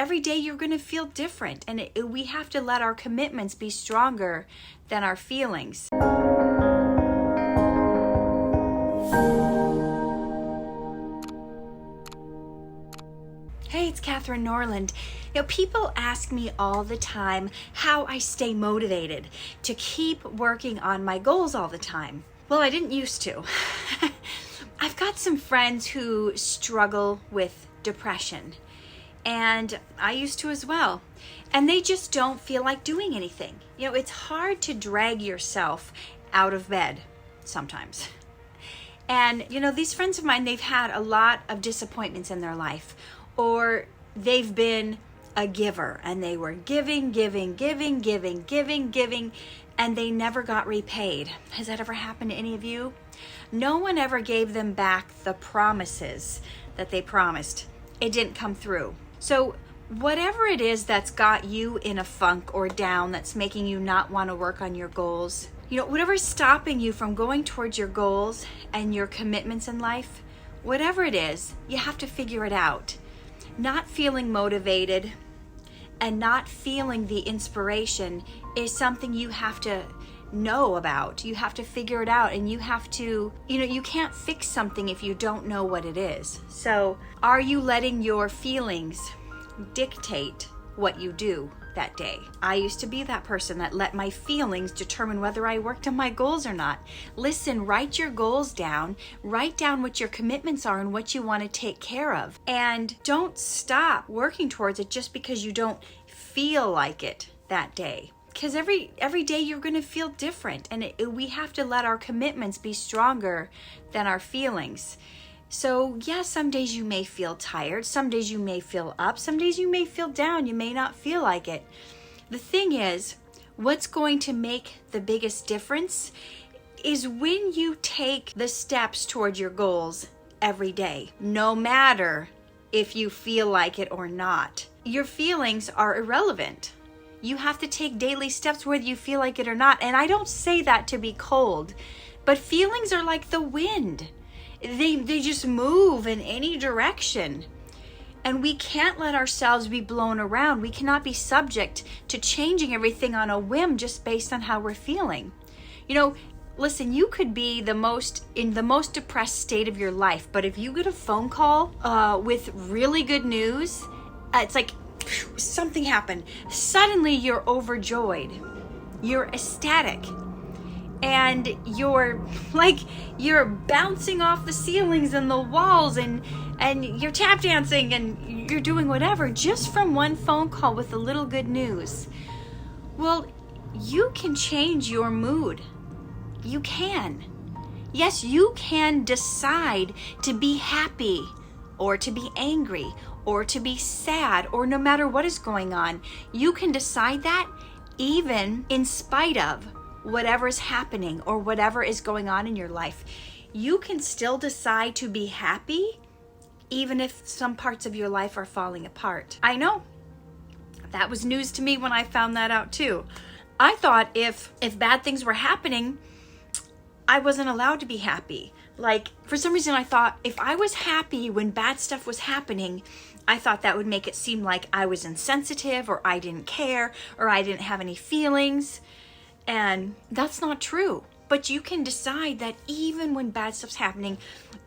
every day you're going to feel different, and we have to let our commitments be stronger than our feelings. Hey, it's Katherine Norland. People ask me all the time how I stay motivated to keep working on my goals all the time. Well, I didn't used to. I've got some friends who struggle with depression, and I used to as well. And they just don't feel like doing anything. It's hard to drag yourself out of bed sometimes. And, these friends of mine, they've had a lot of disappointments in their life, or they've been a giver and they were giving, and they never got repaid. Has that ever happened to any of you? No one ever gave them back the promises that they promised. It didn't come through. So whatever it is that's got you in a funk or down, that's making you not want to work on your goals, whatever's stopping you from going towards your goals and your commitments in life, whatever it is, you have to figure it out. Not feeling motivated and not feeling the inspiration is something you have to know about. You have to figure it out, and you have to, you can't fix something if you don't know what it is. So, are you letting your feelings dictate what you do that day? I used to be that person that let my feelings determine whether I worked on my goals or not. Listen, write your goals down, write down what your commitments are and what you want to take care of. And don't stop working towards it just because you don't feel like it that day. Because every day you're going to feel different, and we have to let our commitments be stronger than our feelings. So yes, some days you may feel tired, some days you may feel up, some days you may feel down, you may not feel like it. The thing is, what's going to make the biggest difference is when you take the steps toward your goals every day, no matter if you feel like it or not. Your feelings are irrelevant. You have to take daily steps whether you feel like it or not. And I don't say that to be cold, but feelings are like the wind. They just move in any direction. And we can't let ourselves be blown around. We cannot be subject to changing everything on a whim just based on how we're feeling. Listen, you could be in the most depressed state of your life, but if you get a phone call with really good news, it's like something happened. Suddenly you're overjoyed. You're ecstatic. And you're bouncing off the ceilings and the walls, and you're tap dancing and you're doing whatever just from one phone call with a little good news. Well, you can change your mood. You can. Yes, you can decide to be happy or to be angry or to be sad, or no matter what is going on. You can decide that even in spite of whatever is happening or whatever is going on in your life. You can still decide to be happy even if some parts of your life are falling apart. I know. That was news to me when I found that out too. I thought if bad things were happening, I wasn't allowed to be happy. For some reason I thought if I was happy when bad stuff was happening, I thought that would make it seem like I was insensitive, or I didn't care, or I didn't have any feelings. And that's not true. But you can decide that even when bad stuff's happening,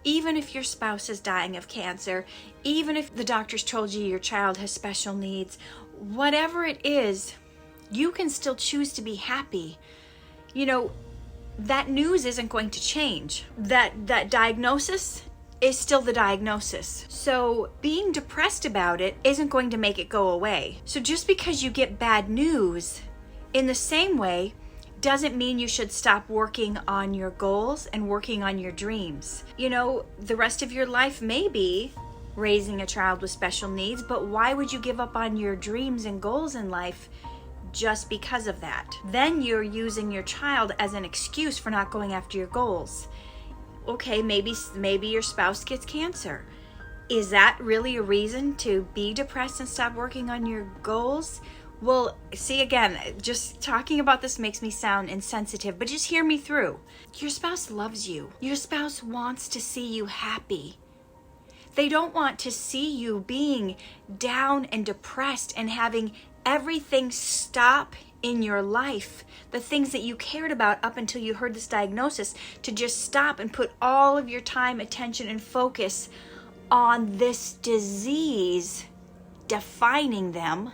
even if your spouse is dying of cancer, even if the doctors told you your child has special needs, whatever it is, you can still choose to be happy. That news isn't going to change. That diagnosis is still the diagnosis. So being depressed about it isn't going to make it go away. So just because you get bad news, in the same way, doesn't mean you should stop working on your goals and working on your dreams. The rest of your life may be raising a child with special needs, but why would you give up on your dreams and goals in life just because of that? Then you're using your child as an excuse for not going after your goals. Okay, maybe your spouse gets cancer. Is that really a reason to be depressed and stop working on your goals? Well, see, again, just talking about this makes me sound insensitive, but just hear me through. Your spouse loves you. Your spouse wants to see you happy. They don't want to see you being down and depressed and having everything stop in your life. The things that you cared about up until you heard this diagnosis, to just stop and put all of your time, attention, and focus on this disease defining them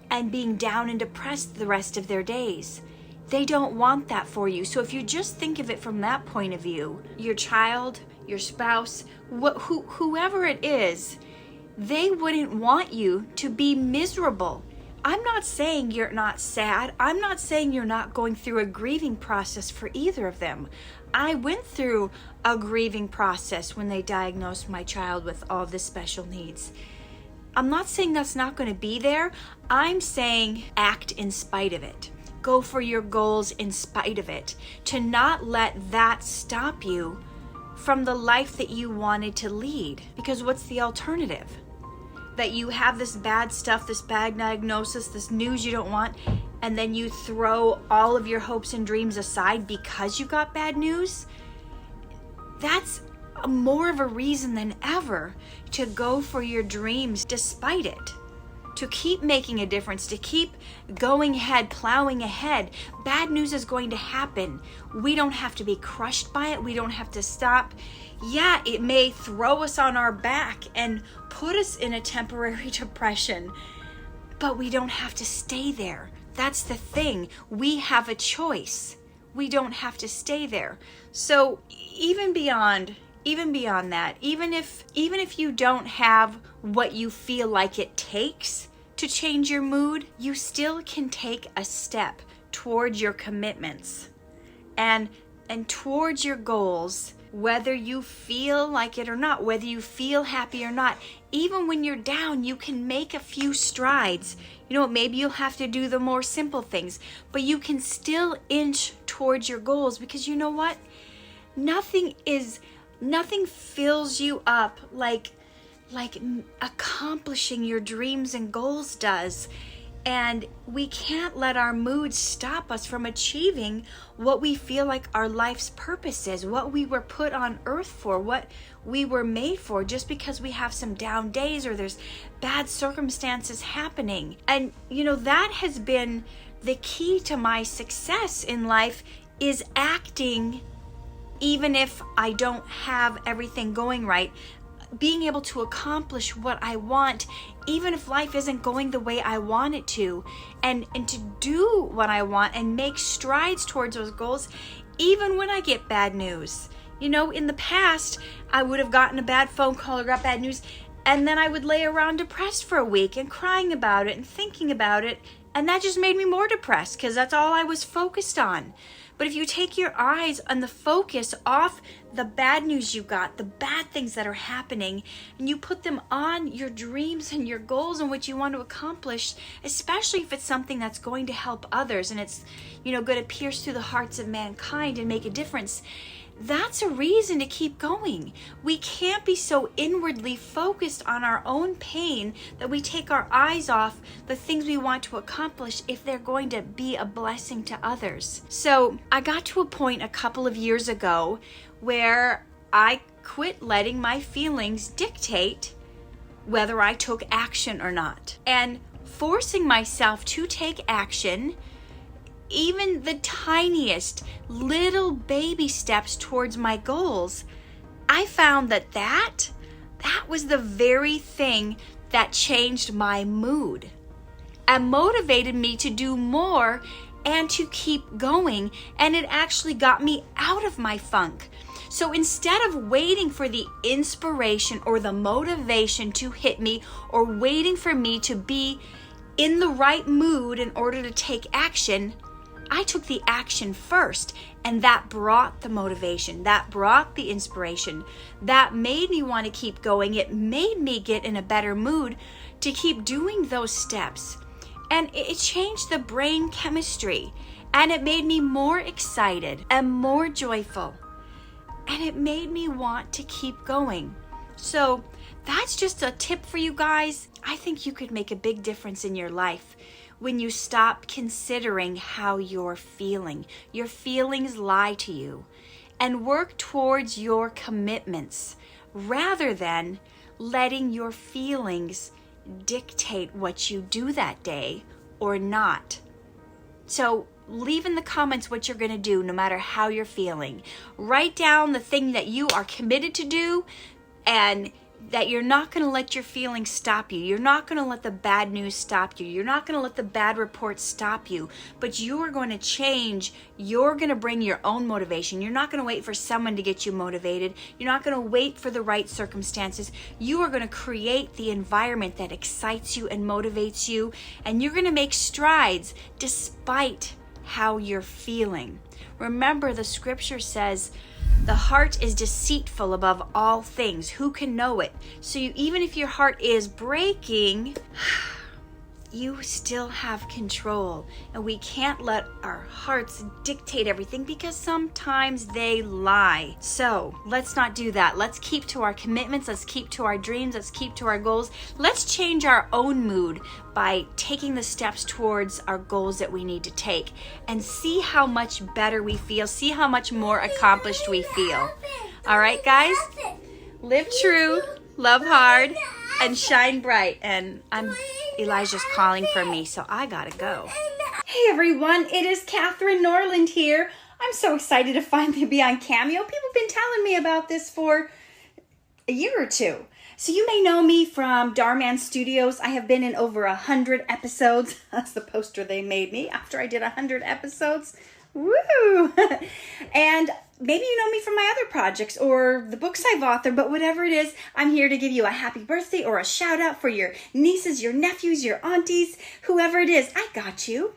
and being down and depressed the rest of their days. They don't want that for you. So if you just think of it from that point of view, your child, your spouse, whoever it is, they wouldn't want you to be miserable. I'm not saying you're not sad. I'm not saying you're not going through a grieving process for either of them. I went through a grieving process when they diagnosed my child with all the special needs. I'm not saying that's not going to be there. I'm saying act in spite of it. Go for your goals in spite of it. To not let that stop you from the life that you wanted to lead. Because what's the alternative? That you have this bad stuff, this bad diagnosis, this news you don't want, and then you throw all of your hopes and dreams aside because you got bad news? That's more of a reason than ever to go for your dreams despite it. To keep making a difference, to keep going ahead, plowing ahead. Bad news is going to happen. We don't have to be crushed by it. We don't have to stop. Yeah, it may throw us on our back and put us in a temporary depression, but we don't have to stay there. That's the thing. We have a choice. We don't have to stay there. So even beyond that, even if you don't have what you feel like it takes to change your mood, you still can take a step towards your commitments and towards your goals, whether you feel like it or not, whether you feel happy or not. Even when you're down, you can make a few strides. You know, maybe you'll have to do the more simple things, but you can still inch towards your goals, because you know what? Nothing fills you up like accomplishing your dreams and goals does. And we can't let our moods stop us from achieving what we feel like our life's purpose is, what we were put on earth for, what we were made for, just because we have some down days or there's bad circumstances happening. And you know, that has been the key to my success in life, is acting even if I don't have everything going right, being able to accomplish what I want, even if life isn't going the way I want it to, and to do what I want and make strides towards those goals, even when I get bad news. You know, in the past, I would have gotten a bad phone call or got bad news, and then I would lay around depressed for a week and crying about it and thinking about it, and that just made me more depressed because that's all I was focused on. But if you take your eyes and the focus off the bad news you got, the bad things that are happening, and you put them on your dreams and your goals and what you want to accomplish, especially if it's something that's going to help others and it's, you know, going to pierce through the hearts of mankind and make a difference, that's a reason to keep going. We can't be so inwardly focused on our own pain that we take our eyes off the things we want to accomplish if they're going to be a blessing to others. So I got to a point a couple of years ago where I quit letting my feelings dictate whether I took action or not, and forcing myself to take action, even the tiniest little baby steps towards my goals. I found that was the very thing that changed my mood and motivated me to do more and to keep going, and it actually got me out of my funk. So instead of waiting for the inspiration or the motivation to hit me, or waiting for me to be in the right mood in order to take action, I took the action first, and that brought the motivation, that brought the inspiration, that made me want to keep going. It made me get in a better mood to keep doing those steps. And it changed the brain chemistry, and it made me more excited and more joyful, and it made me want to keep going. So that's just a tip for you guys. I think you could make a big difference in your life when you stop considering how you're feeling. Your feelings lie to you, and work towards your commitments rather than letting your feelings dictate what you do that day or not. So leave in the comments what you're going to do no matter how you're feeling. Write down the thing that you are committed to do and that you're not going to let your feelings stop you. You're not going to let the bad news stop you. You're not going to let the bad reports stop you. But you are going to change. You're going to bring your own motivation. You're not going to wait for someone to get you motivated. You're not going to wait for the right circumstances. You are going to create the environment that excites you and motivates you. And you're going to make strides despite how you're feeling. Remember, the scripture says, the heart is deceitful above all things. Who can know it? So even if your heart is breaking, you still have control. And we can't let our hearts dictate everything because sometimes they lie. So let's not do that. Let's keep to our commitments. Let's keep to our dreams. Let's keep to our goals. Let's change our own mood by taking the steps towards our goals that we need to take, and see how much better we feel. See how much more accomplished we feel. All right, guys? Live true, love hard, and shine bright. And Elijah's calling for me, so I gotta go. Hey everyone, it is Katherine Norland here. I'm so excited to finally be on Cameo. People have been telling me about this for a year or two. So you may know me from Darman Studios. I have been in over 100 episodes. That's the poster they made me after I did 100 episodes. Woo! And maybe you know me from my other projects or the books I've authored, but whatever it is, I'm here to give you a happy birthday or a shout out for your nieces, your nephews, your aunties, whoever it is. I got you.